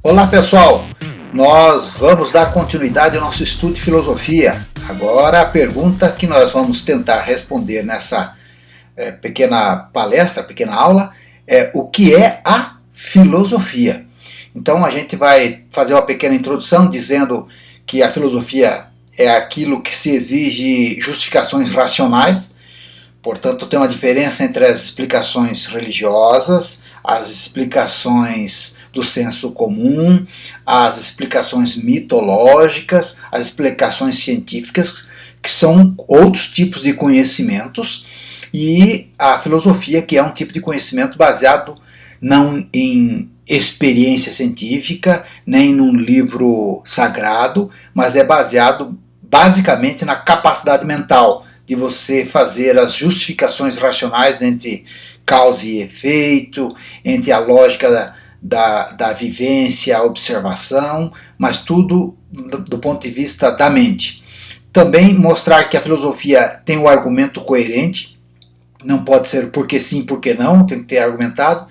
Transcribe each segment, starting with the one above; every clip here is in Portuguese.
Olá pessoal, nós vamos dar continuidade ao nosso estudo de filosofia. Agora a pergunta que nós vamos tentar responder nessa pequena palestra, pequena aula, é o que é a filosofia. Então a gente vai fazer uma pequena introdução dizendo que a filosofia é aquilo que se exige justificações racionais. Portanto, tem uma diferença entre as explicações religiosas, as explicações do senso comum, as explicações mitológicas, as explicações científicas, que são outros tipos de conhecimentos, e a filosofia, que é um tipo de conhecimento baseado não em experiência científica, nem num livro sagrado, mas é baseado basicamente na capacidade mental de você fazer as justificações racionais entre causa e efeito, entre a lógica da vivência, a observação, mas tudo do ponto de vista da mente. Também mostrar que a filosofia tem um argumento coerente, não pode ser porque sim, porque não, tem que ter argumentado,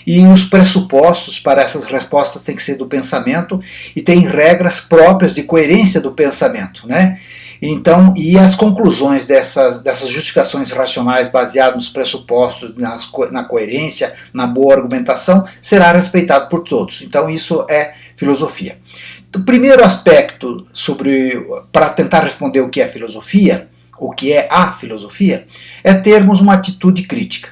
e os pressupostos para essas respostas têm que ser do pensamento, e tem regras próprias de coerência do pensamento, né? Então, e as conclusões dessas justificações racionais baseadas nos pressupostos, na coerência, na boa argumentação, será respeitado por todos. Então, isso é filosofia. O primeiro aspecto para tentar responder o que é filosofia, o que é a filosofia, é termos uma atitude crítica.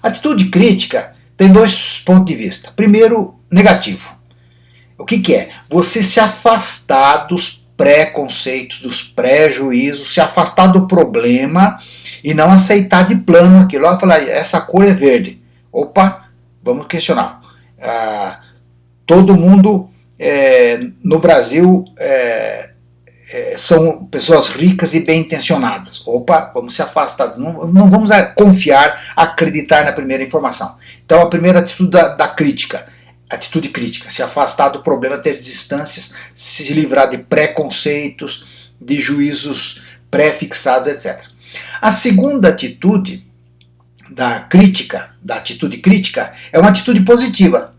A atitude crítica tem dois pontos de vista. Primeiro, negativo. O que é? Você se afastar dos preconceitos, dos prejuízos, se afastar do problema e não aceitar de plano aquilo. Falar, essa cor é verde. Opa, vamos questionar. Todo mundo no Brasil são pessoas ricas e bem intencionadas. Opa, vamos se afastar, não vamos confiar, acreditar na primeira informação. Então a primeira atitude da crítica, atitude crítica, se afastar do problema, ter distâncias, se livrar de preconceitos, de juízos pré-fixados, etc. A segunda atitude da atitude crítica, é uma atitude positiva,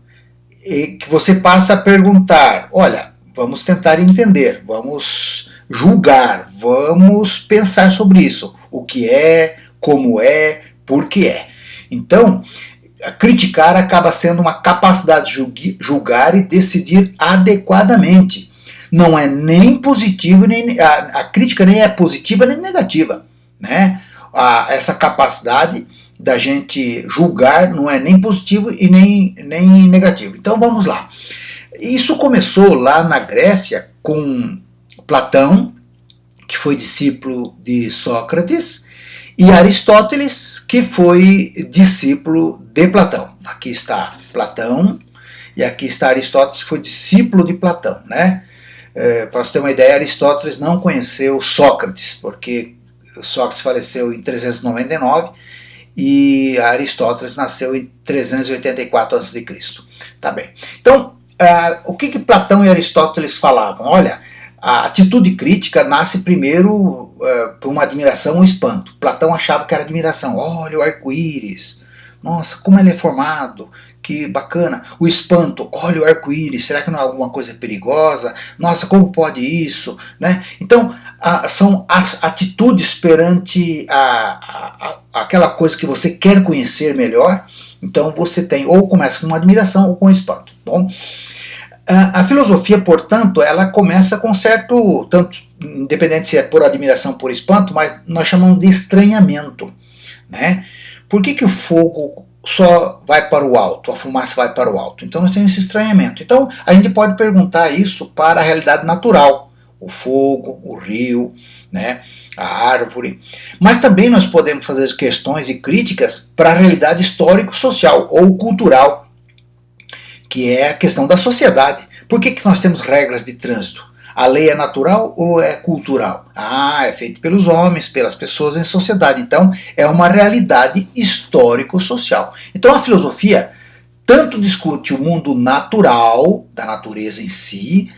que você passa a perguntar, olha, vamos tentar entender, vamos julgar, vamos pensar sobre isso, o que é, como é, por que é. Então, criticar acaba sendo uma capacidade de julgar e decidir adequadamente. Não é nem positivo, nem a crítica nem é positiva nem negativa, né? Essa capacidade da gente julgar não é nem positivo e nem negativo. Então vamos lá. Isso começou lá na Grécia com Platão, que foi discípulo de Sócrates, e Aristóteles, que foi discípulo de Platão. Aqui está Platão e aqui está Aristóteles, que foi discípulo de Platão, né? Para você ter uma ideia, Aristóteles não conheceu Sócrates, porque Sócrates faleceu em 399 e Aristóteles nasceu em 384 a.C. Tá bem. Então, o que Platão e Aristóteles falavam? Olha, a atitude crítica nasce primeiro por uma admiração ou espanto. Platão achava que era admiração. Olha o arco-íris, nossa, como ele é formado, que bacana. O espanto, olha o arco-íris, será que não é alguma coisa perigosa? Nossa, como pode isso? Né? Então, são as atitudes perante aquela coisa que você quer conhecer melhor. Então você tem, ou começa com uma admiração ou com espanto. Bom, a filosofia, portanto, ela começa com certo, tanto independente se é por admiração ou por espanto, mas nós chamamos de estranhamento, né? Por que o fogo só vai para o alto, a fumaça vai para o alto? Então nós temos esse estranhamento. Então a gente pode perguntar isso para a realidade natural, o fogo, o rio, né, a árvore. Mas também nós podemos fazer questões e críticas para a realidade histórico-social ou cultural, que é a questão da sociedade. Por que nós temos regras de trânsito? A lei é natural ou é cultural? É feito pelos homens, pelas pessoas em sociedade. Então, é uma realidade histórico-social. Então, a filosofia tanto discute o mundo natural, da natureza em si,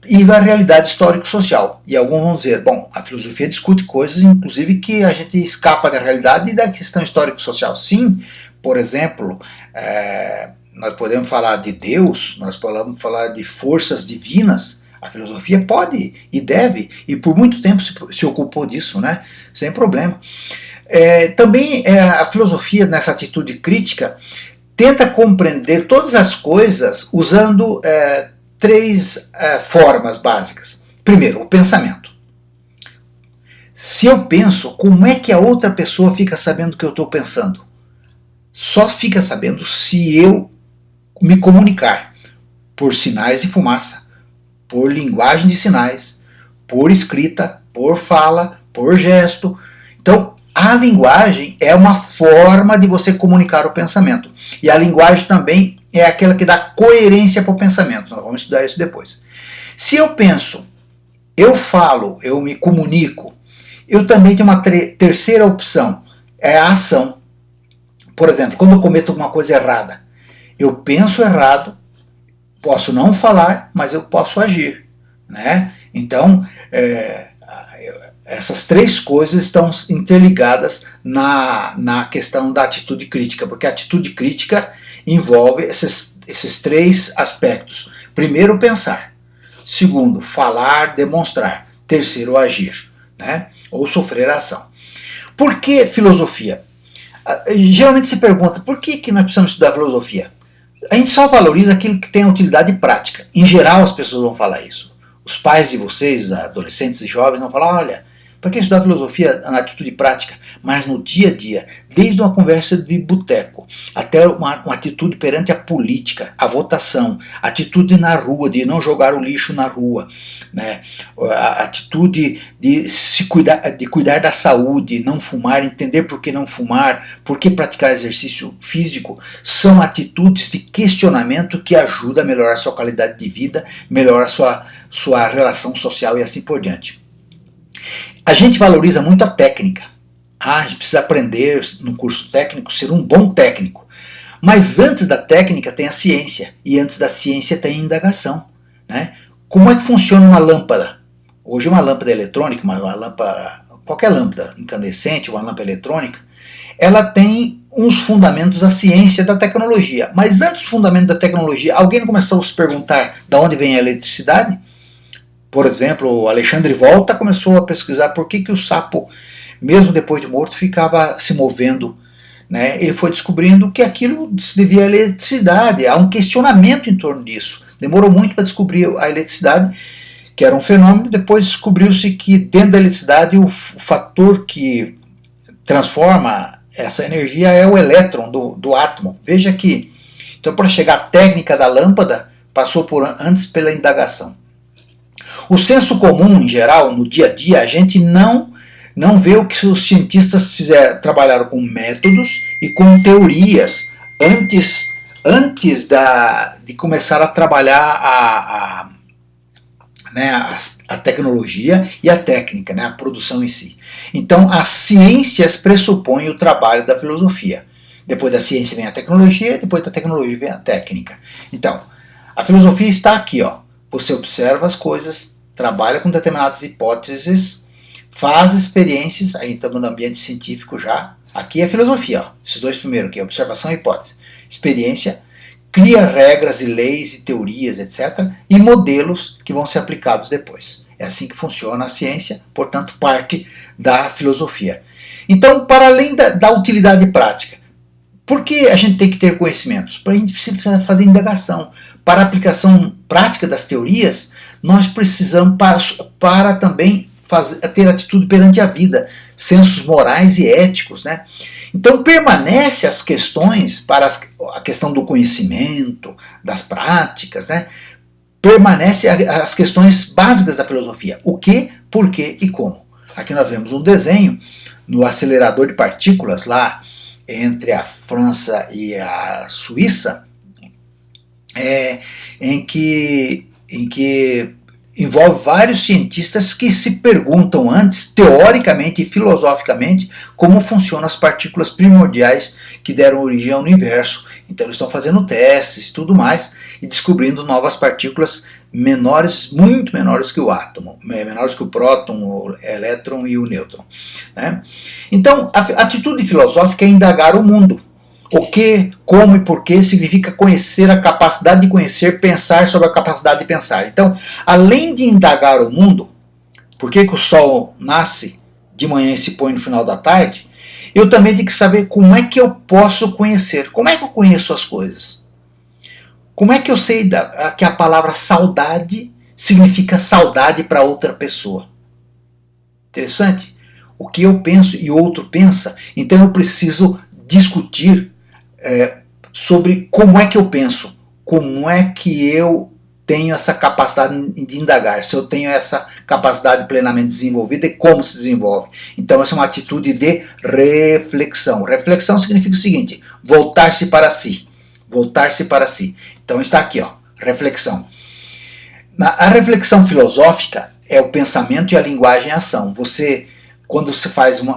e a realidade histórico-social. E alguns vão dizer, bom, a filosofia discute coisas, inclusive, que a gente escapa da realidade e da questão histórico-social. Sim, por exemplo, nós podemos falar de Deus, nós podemos falar de forças divinas. A filosofia pode e deve, e por muito tempo se ocupou disso, né? Sem problema. Também a filosofia, nessa atitude crítica, tenta compreender todas as coisas usando três formas básicas. Primeiro, o pensamento. Se eu penso, como é que a outra pessoa fica sabendo o que eu estou pensando? Só fica sabendo se eu me comunicar por sinais de fumaça, por linguagem de sinais, por escrita, por fala, por gesto. Então, a linguagem é uma forma de você comunicar o pensamento. E a linguagem também é aquela que dá coerência para o pensamento. Nós vamos estudar isso depois. Se eu penso, eu falo, eu me comunico, eu também tenho uma terceira opção, é a ação. Por exemplo, quando eu cometo alguma coisa errada, eu penso errado, posso não falar, mas eu posso agir, né? Então, essas três coisas estão interligadas na questão da atitude crítica, porque a atitude crítica envolve esses três aspectos. Primeiro, pensar. Segundo, falar, demonstrar. Terceiro, agir, né? Ou sofrer a ação. Por que filosofia? Geralmente se pergunta, por que nós precisamos estudar filosofia? A gente só valoriza aquilo que tem utilidade prática. Em geral, as pessoas vão falar isso. Os pais de vocês, adolescentes e jovens, vão falar, olha, para que estudar filosofia na atitude prática? Mas no dia a dia, desde uma conversa de boteco, até uma atitude perante a política, a votação, a atitude na rua, de não jogar o lixo na rua, né? A atitude de cuidar da saúde, não fumar, entender por que não fumar, por que praticar exercício físico, são atitudes de questionamento que ajudam a melhorar a sua qualidade de vida, melhorar a sua relação social e assim por diante. A gente valoriza muito a técnica. A gente precisa aprender no curso técnico, ser um bom técnico. Mas antes da técnica tem a ciência, e antes da ciência tem a indagação, né? Como é que funciona uma lâmpada? Hoje uma lâmpada eletrônica, qualquer lâmpada incandescente, uma lâmpada eletrônica, ela tem uns fundamentos da ciência da tecnologia. Mas antes do fundamento da tecnologia, alguém começou a se perguntar de onde vem a eletricidade? Por exemplo, o Alexandre Volta começou a pesquisar por que o sapo, mesmo depois de morto, ficava se movendo, né? Ele foi descobrindo que aquilo se devia à eletricidade. Há um questionamento em torno disso. Demorou muito para descobrir a eletricidade, que era um fenômeno. Depois descobriu-se que dentro da eletricidade o fator que transforma essa energia é o elétron do átomo. Veja que, então, para chegar à técnica da lâmpada, passou antes pela indagação. O senso comum, em geral, no dia a dia, a gente não vê o que os cientistas trabalharam com métodos e com teorias antes de começar a trabalhar a tecnologia e a técnica, né, a produção em si. Então, as ciências pressupõem o trabalho da filosofia. Depois da ciência vem a tecnologia, depois da tecnologia vem a técnica. Então, a filosofia está aqui, ó. Você observa as coisas, trabalha com determinadas hipóteses, faz experiências, aí estamos no ambiente científico já. Aqui é filosofia, ó, esses dois primeiros aqui, observação e hipótese. Experiência, cria regras e leis e teorias, etc. E modelos que vão ser aplicados depois. É assim que funciona a ciência, portanto, parte da filosofia. Então, para além da utilidade prática, por que a gente tem que ter conhecimentos? Para a gente precisa fazer indagação. Para a aplicação prática das teorias, nós precisamos para também ter atitude perante a vida, sensos morais e éticos, né? Então permanece as questões para a questão do conhecimento, das práticas, né? Permanece as questões básicas da filosofia. O que, por que e como. Aqui nós vemos um desenho no acelerador de partículas lá entre a França e a Suíça, em que envolve vários cientistas que se perguntam antes, teoricamente e filosoficamente, como funcionam as partículas primordiais que deram origem ao universo. Então eles estão fazendo testes e tudo mais, e descobrindo novas partículas menores, muito menores que o átomo, menores que o próton, o elétron e o nêutron, né? Então a atitude filosófica é indagar o mundo. O que, como e porquê significa conhecer a capacidade de conhecer, pensar sobre a capacidade de pensar. Então, além de indagar o mundo, por que o sol nasce de manhã e se põe no final da tarde, eu também tenho que saber como é que eu posso conhecer. Como é que eu conheço as coisas? Como é que eu sei que a palavra saudade significa saudade para outra pessoa? Interessante. O que eu penso e o outro pensa, então eu preciso discutir sobre como é que eu penso, como é que eu tenho essa capacidade de indagar, se eu tenho essa capacidade plenamente desenvolvida e como se desenvolve. Então essa é uma atitude de reflexão. Reflexão significa o seguinte, voltar-se para si. Voltar-se para si. Então está aqui, ó, reflexão. A reflexão filosófica é o pensamento e a linguagem em ação. Você, quando você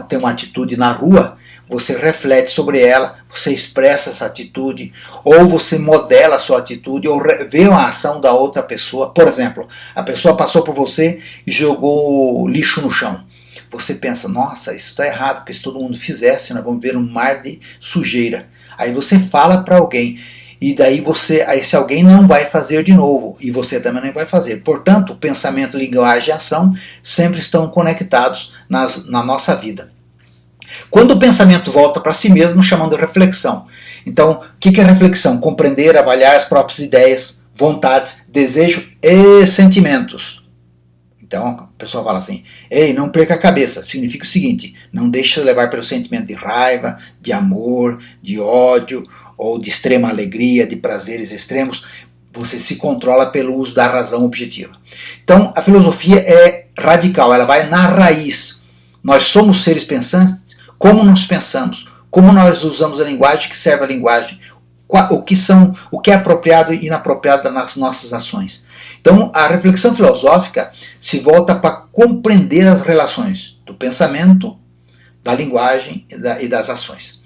tem uma atitude na rua, você reflete sobre ela, você expressa essa atitude, ou você modela a sua atitude, ou vê uma ação da outra pessoa. Por exemplo, a pessoa passou por você e jogou lixo no chão. Você pensa, nossa, isso está errado, porque se todo mundo fizesse, nós vamos ver um mar de sujeira. Aí você fala para alguém, e daí esse alguém não vai fazer de novo, e você também não vai fazer. Portanto, pensamento, linguagem e ação sempre estão conectados na nossa vida. Quando o pensamento volta para si mesmo, chamando de reflexão. Então, o que é reflexão? Compreender, avaliar as próprias ideias, vontades, desejos e sentimentos. Então, a pessoa fala assim, ei, não perca a cabeça. Significa o seguinte, não deixe se levar pelo sentimento de raiva, de amor, de ódio, ou de extrema alegria, de prazeres extremos. Você se controla pelo uso da razão objetiva. Então, a filosofia é radical, ela vai na raiz. Nós somos seres pensantes, como nós pensamos, como nós usamos a linguagem, que serve a linguagem, o que é apropriado e inapropriado nas nossas ações. Então, a reflexão filosófica se volta para compreender as relações do pensamento, da linguagem e das ações.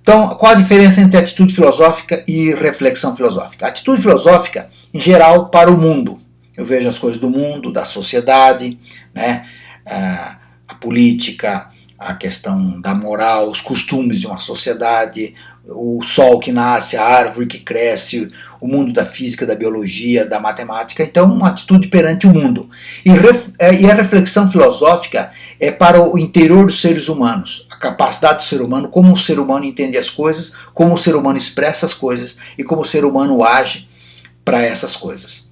Então, qual a diferença entre atitude filosófica e reflexão filosófica? A atitude filosófica, em geral, para o mundo. Eu vejo as coisas do mundo, da sociedade, né, a política, a questão da moral, os costumes de uma sociedade, o sol que nasce, a árvore que cresce, o mundo da física, da biologia, da matemática. Então, uma atitude perante o mundo. E a reflexão filosófica é para o interior dos seres humanos, a capacidade do ser humano, como o ser humano entende as coisas, como o ser humano expressa as coisas e como o ser humano age para essas coisas.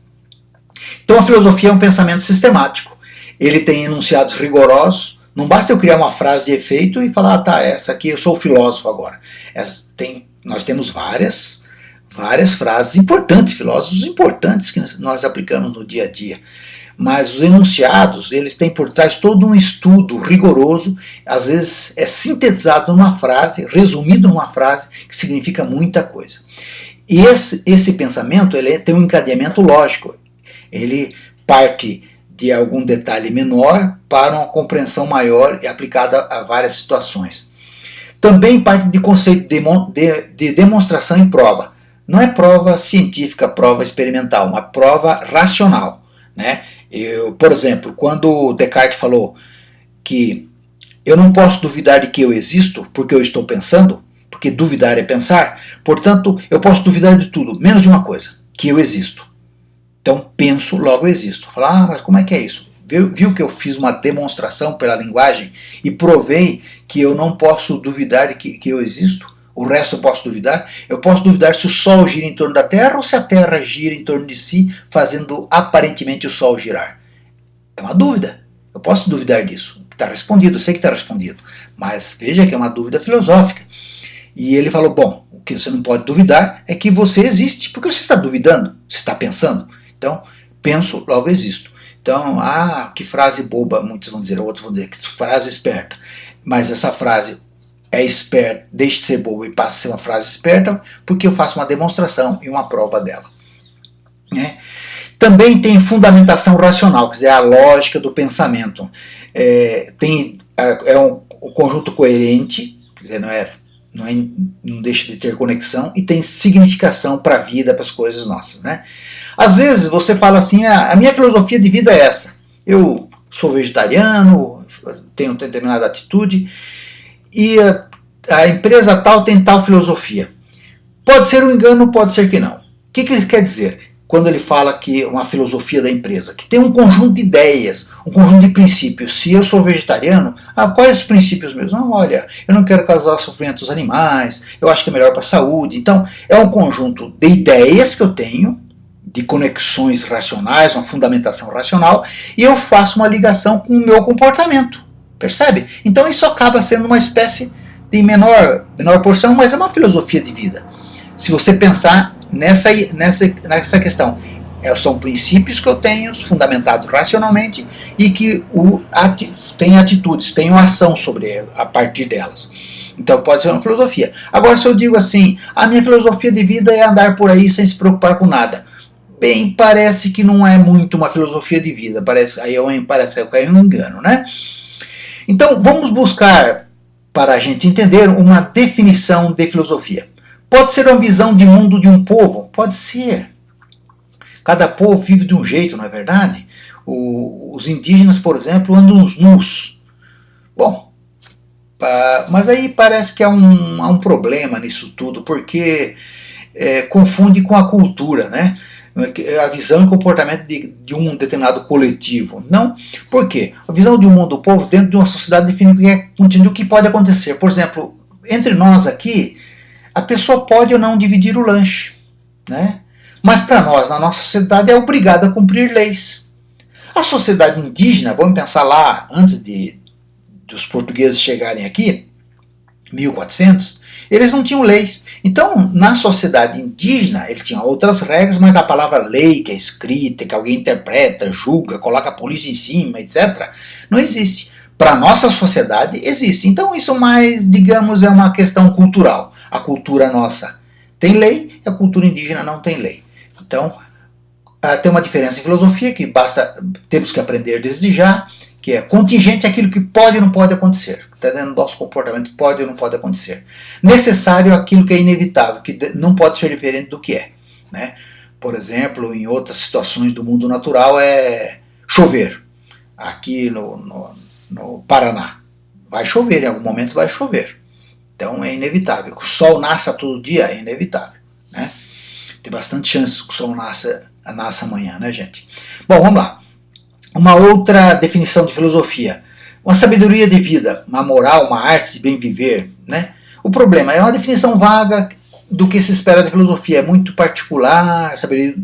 Então, a filosofia é um pensamento sistemático. Ele tem enunciados rigorosos. Não basta eu criar uma frase de efeito e falar, tá, essa aqui eu sou o filósofo agora. Nós temos várias frases importantes, filósofos importantes que nós aplicamos no dia a dia. Mas os enunciados, eles têm por trás todo um estudo rigoroso, às vezes é sintetizado numa frase, resumido numa frase, que significa muita coisa. E esse pensamento ele tem um encadeamento lógico. Ele parte de algum detalhe menor para uma compreensão maior e aplicada a várias situações. Também parte de conceito de demonstração em prova. Não é prova científica, prova experimental, uma prova racional, né? Por exemplo, quando Descartes falou que eu não posso duvidar de que eu existo porque eu estou pensando, porque duvidar é pensar, portanto, eu posso duvidar de tudo, menos de uma coisa, que eu existo. Então, penso, logo existo. Falar, mas como é que é isso? Viu que eu fiz uma demonstração pela linguagem e provei que eu não posso duvidar de que eu existo? O resto eu posso duvidar? Eu posso duvidar se o Sol gira em torno da Terra ou se a Terra gira em torno de si, fazendo aparentemente o Sol girar. É uma dúvida. Eu posso duvidar disso. Está respondido, eu sei que está respondido. Mas veja que é uma dúvida filosófica. E ele falou, bom, o que você não pode duvidar é que você existe. Por que você está duvidando? Você está pensando? Então, penso, logo existo. Então, que frase boba, muitos vão dizer, outros vão dizer, que frase esperta. Mas essa frase é esperta, deixe de ser boba e passe a ser uma frase esperta, porque eu faço uma demonstração e uma prova dela. Né? Também tem fundamentação racional, quer dizer, a lógica do pensamento. É um conjunto coerente, quer dizer, não deixa de ter conexão, e tem significação para a vida, para as coisas nossas. Né? Às vezes você fala assim, a minha filosofia de vida é essa. Eu sou vegetariano, tenho determinada atitude, e a empresa tal tem tal filosofia. Pode ser um engano, pode ser que não. O que ele quer dizer quando ele fala que uma filosofia da empresa? Que tem um conjunto de ideias, um conjunto de princípios. Se eu sou vegetariano, quais os princípios meus? Olha, eu não quero causar sofrimento aos animais, eu acho que é melhor para a saúde. Então, é um conjunto de ideias que eu tenho, de conexões racionais, uma fundamentação racional, e eu faço uma ligação com o meu comportamento. Percebe? Então, isso acaba sendo uma espécie de menor porção, mas é uma filosofia de vida. Se você pensar nessa questão, são princípios que eu tenho, fundamentados racionalmente, e que tem atitudes, tenho ação a partir delas. Então pode ser uma filosofia. Agora, se eu digo assim, a minha filosofia de vida é andar por aí sem se preocupar com nada. Bem, parece que não é muito uma filosofia de vida, parece que é um engano, né? Então, vamos buscar, para a gente entender, uma definição de filosofia. Pode ser uma visão de mundo de um povo? Pode ser. Cada povo vive de um jeito, não é verdade? Os indígenas, por exemplo, andam nus. Bom, mas aí parece que há um problema nisso tudo, porque confunde com a cultura, né? A visão e comportamento de um determinado coletivo. Não, por quê? A visão de um mundo do povo dentro de uma sociedade define o que pode acontecer. Por exemplo, entre nós aqui, a pessoa pode ou não dividir o lanche, né? Mas para nós, na nossa sociedade, é obrigada a cumprir leis. A sociedade indígena, vamos pensar lá, antes dos portugueses chegarem aqui, 1400, eles não tinham leis. Então, na sociedade indígena, eles tinham outras regras, mas a palavra lei, que é escrita, que alguém interpreta, julga, coloca a polícia em cima, etc., não existe. Para a nossa sociedade, existe. Então, isso mais, digamos, é uma questão cultural. A cultura nossa tem lei e a cultura indígena não tem lei. Então, tem uma diferença em filosofia que temos que aprender desde já, que é contingente aquilo que pode ou não pode acontecer. Está dentro do nosso comportamento, pode ou não pode acontecer. Necessário aquilo que é inevitável, que não pode ser diferente do que é. Né? Por exemplo, em outras situações do mundo natural é chover. Aqui no Paraná. Vai chover, em algum momento vai chover. Então é inevitável. Que o sol nasça todo dia é inevitável. Né? Tem bastante chance que o sol nasça amanhã, né, gente? Bom, vamos lá. Uma outra definição de filosofia. Uma sabedoria de vida, uma moral, uma arte de bem viver. Né? O problema é uma definição vaga do que se espera da filosofia. É muito particular,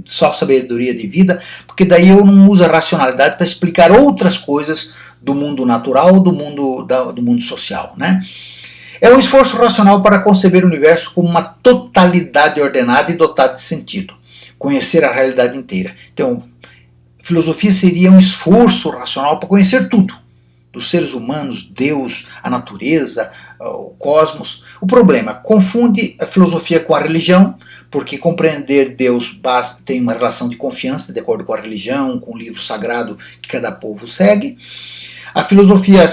só sabedoria de vida, porque daí eu não uso a racionalidade para explicar outras coisas do mundo natural, do mundo social. Né? É um esforço racional para conceber o universo como uma totalidade ordenada e dotada de sentido. Conhecer a realidade inteira. Então, filosofia seria um esforço racional para conhecer tudo. Dos seres humanos, Deus, a natureza, o cosmos. O problema, confunde a filosofia com a religião, porque compreender Deus tem uma relação de confiança, de acordo com a religião, com o livro sagrado que cada povo segue. A filosofia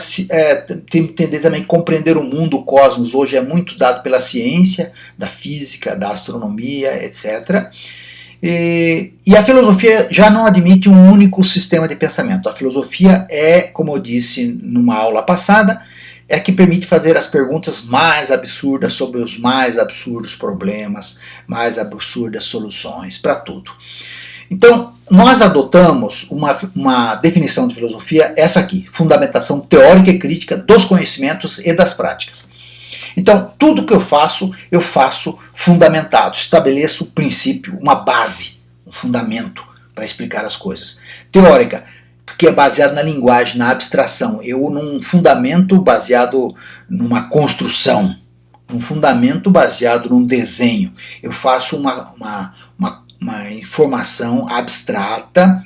tem que entender também que compreender o mundo, o cosmos, hoje é muito dado pela ciência, da física, da astronomia, etc. E a filosofia já não admite um único sistema de pensamento. A filosofia como eu disse numa aula passada, é que permite fazer as perguntas mais absurdas sobre os mais absurdos problemas, mais absurdas soluções para tudo. Então, nós adotamos uma definição de filosofia, essa aqui, fundamentação teórica e crítica dos conhecimentos e das práticas. Então, tudo que eu faço fundamentado, estabeleço um princípio, uma base, um fundamento para explicar as coisas. Teórica, porque é baseado na linguagem, na abstração. Eu num fundamento baseado numa construção, um fundamento baseado num desenho. Eu faço uma informação abstrata,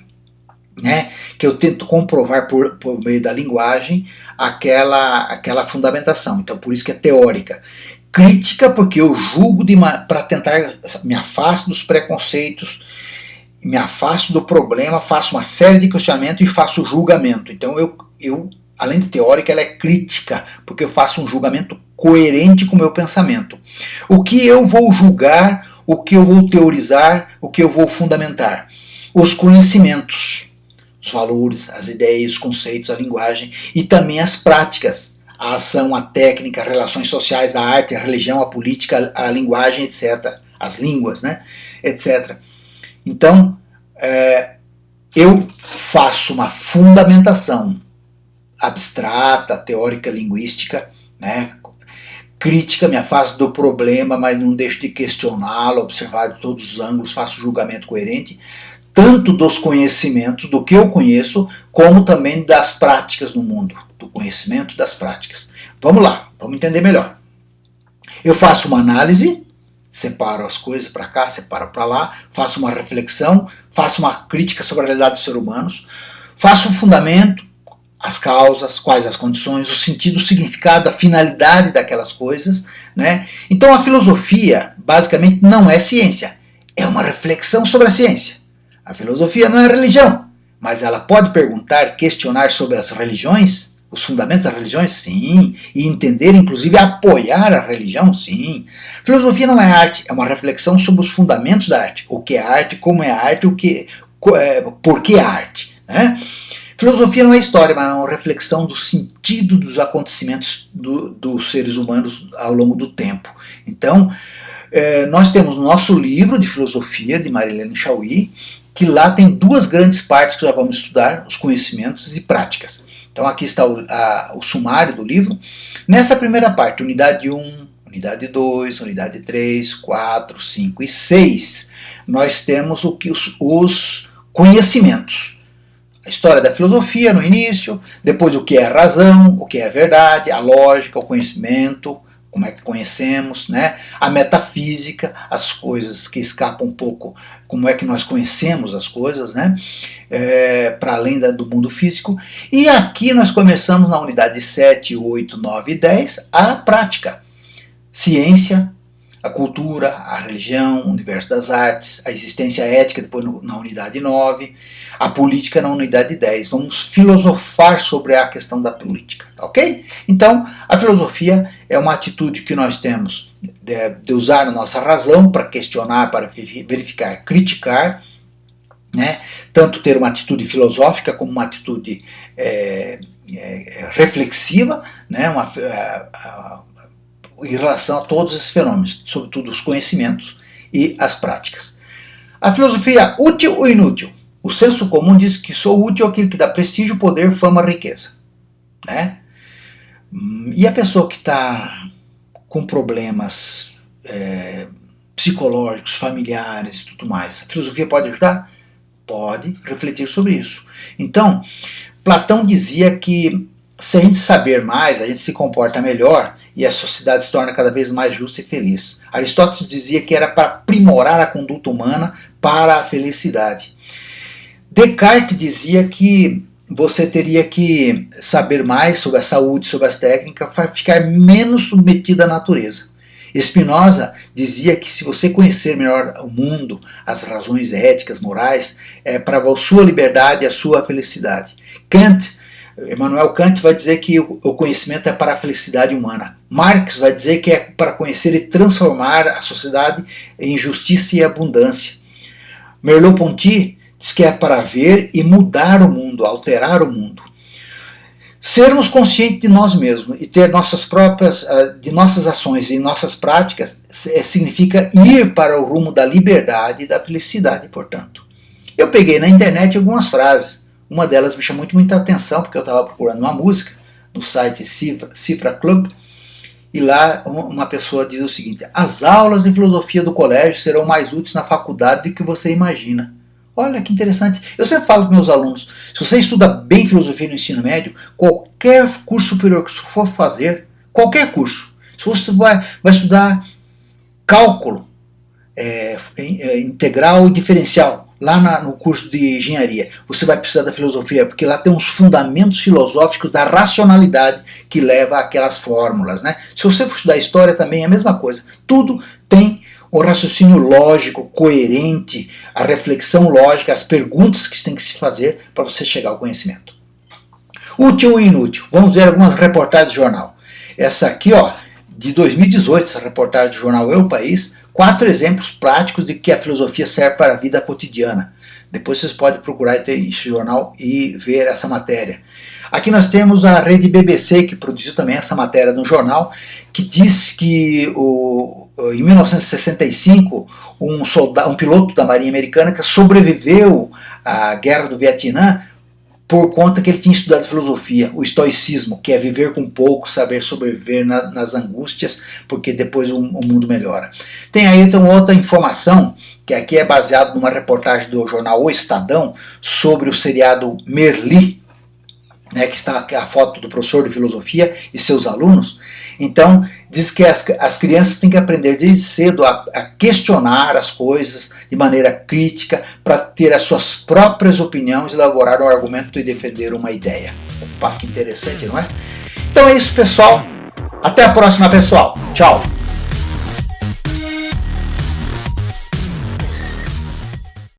né, que eu tento comprovar por meio da linguagem aquela fundamentação. Então, por isso que é teórica. Crítica, porque eu julgo para tentar, me afasto dos preconceitos, me afasto do problema, faço uma série de questionamentos e faço julgamento. Então, eu além de teórica, ela é crítica, porque eu faço um julgamento coerente com o meu pensamento. O que eu vou julgar, o que eu vou teorizar, o que eu vou fundamentar? Os conhecimentos, os valores, as ideias, os conceitos, a linguagem e também as práticas, a ação, a técnica, relações sociais, a arte, a religião, a política, a linguagem, etc. As línguas, né? Etc. Então, eu faço uma fundamentação abstrata, teórica, linguística, né? Crítica, me afasto do problema, mas não deixo de questioná-lo, observar de todos os ângulos, faço julgamento coerente, tanto dos conhecimentos, do que eu conheço, como também das práticas no mundo, do conhecimento das práticas. Vamos lá, vamos entender melhor. Eu faço uma análise, separo as coisas para cá, separo para lá, faço uma reflexão, faço uma crítica sobre a realidade dos seres humanos, faço um fundamento, as causas, quais as condições, o sentido, o significado, a finalidade daquelas coisas, né? Então a filosofia, basicamente, não é ciência, é uma reflexão sobre a ciência. A filosofia não é religião, mas ela pode perguntar, questionar sobre as religiões, os fundamentos das religiões, sim, e entender, inclusive, apoiar a religião, sim. Filosofia não é arte, é uma reflexão sobre os fundamentos da arte, o que é arte, como é arte, por que a arte, né? Filosofia não é história, mas é uma reflexão do sentido dos acontecimentos dos seres humanos ao longo do tempo. Então, nós temos o nosso livro de filosofia, de Marilene Chaui, que lá tem duas grandes partes que já vamos estudar, os conhecimentos e práticas. Então aqui está o sumário do livro. Nessa primeira parte, unidade 1, unidade 2, unidade 3, 4, 5 e 6, nós temos os conhecimentos. A história da filosofia no início, depois o que é a razão, o que é a verdade, a lógica, o conhecimento, como é que conhecemos, né? A metafísica, as coisas que escapam um pouco, como é que nós conhecemos as coisas, né? Para além do mundo físico. E aqui nós começamos na unidade 7, 8, 9 e 10, a prática. Ciência, a cultura, a religião, o universo das artes, a existência ética, depois na unidade 9, a política na unidade 10. Vamos filosofar sobre a questão da política, tá ok? Então, a filosofia é uma atitude que nós temos de usar a nossa razão para questionar, para verificar, criticar, né? Tanto ter uma atitude filosófica como uma atitude reflexiva, né? Em relação a todos esses fenômenos, sobretudo os conhecimentos e as práticas. A filosofia útil ou inútil? O senso comum diz que sou útil aquilo que dá prestígio, poder, fama, riqueza, né? E a pessoa que está com problemas psicológicos, familiares e tudo mais, a filosofia pode ajudar? Pode refletir sobre isso. Então, Platão dizia que se a gente saber mais, a gente se comporta melhor e a sociedade se torna cada vez mais justa e feliz. Aristóteles dizia que era para aprimorar a conduta humana para a felicidade. Descartes dizia que você teria que saber mais sobre a saúde, sobre as técnicas, para ficar menos submetido à natureza. Spinoza dizia que se você conhecer melhor o mundo, as razões éticas, morais, é para a sua liberdade e a sua felicidade. Immanuel Kant vai dizer que o conhecimento é para a felicidade humana. Marx vai dizer que é para conhecer e transformar a sociedade em justiça e abundância. Merleau-Ponty diz que é para ver e mudar o mundo, alterar o mundo. Sermos conscientes de nós mesmos e ter de nossas ações e nossas práticas significa ir para o rumo da liberdade e da felicidade, portanto. Eu peguei na internet algumas frases. Uma delas me chamou muita atenção, porque eu estava procurando uma música no site Cifra Club, e lá uma pessoa diz o seguinte: as aulas de filosofia do colégio serão mais úteis na faculdade do que você imagina. Olha que interessante. Eu sempre falo para meus alunos, se você estuda bem filosofia no ensino médio, qualquer curso superior que você for fazer, qualquer curso, se você vai estudar cálculo integral e diferencial, lá no curso de engenharia, você vai precisar da filosofia, porque lá tem uns fundamentos filosóficos da racionalidade que leva àquelas fórmulas, né? Se você for estudar história também é a mesma coisa. Tudo tem o raciocínio lógico, coerente, a reflexão lógica, as perguntas que tem que se fazer para você chegar ao conhecimento. Útil ou inútil? Vamos ver algumas reportagens do jornal. Essa aqui, ó, de 2018, essa reportagem do jornal Eu País, 4 exemplos práticos de que a filosofia serve para a vida cotidiana. Depois vocês podem procurar esse jornal e ver essa matéria. Aqui nós temos a rede BBC, que produziu também essa matéria no jornal, que diz que em 1965, um piloto da Marinha Americana que sobreviveu à Guerra do Vietnã por conta que ele tinha estudado filosofia, o estoicismo, que é viver com pouco, saber sobreviver nas angústias, porque depois o mundo melhora. Tem aí então outra informação, que aqui é baseado numa reportagem do jornal O Estadão, sobre o seriado Merli, né, que está a foto do professor de filosofia e seus alunos. Então, diz que as crianças têm que aprender desde cedo a questionar as coisas de maneira crítica, para ter as suas próprias opiniões, elaborar um argumento e defender uma ideia. Opa, que interessante, não é? Então é isso, pessoal. Até a próxima, pessoal. Tchau.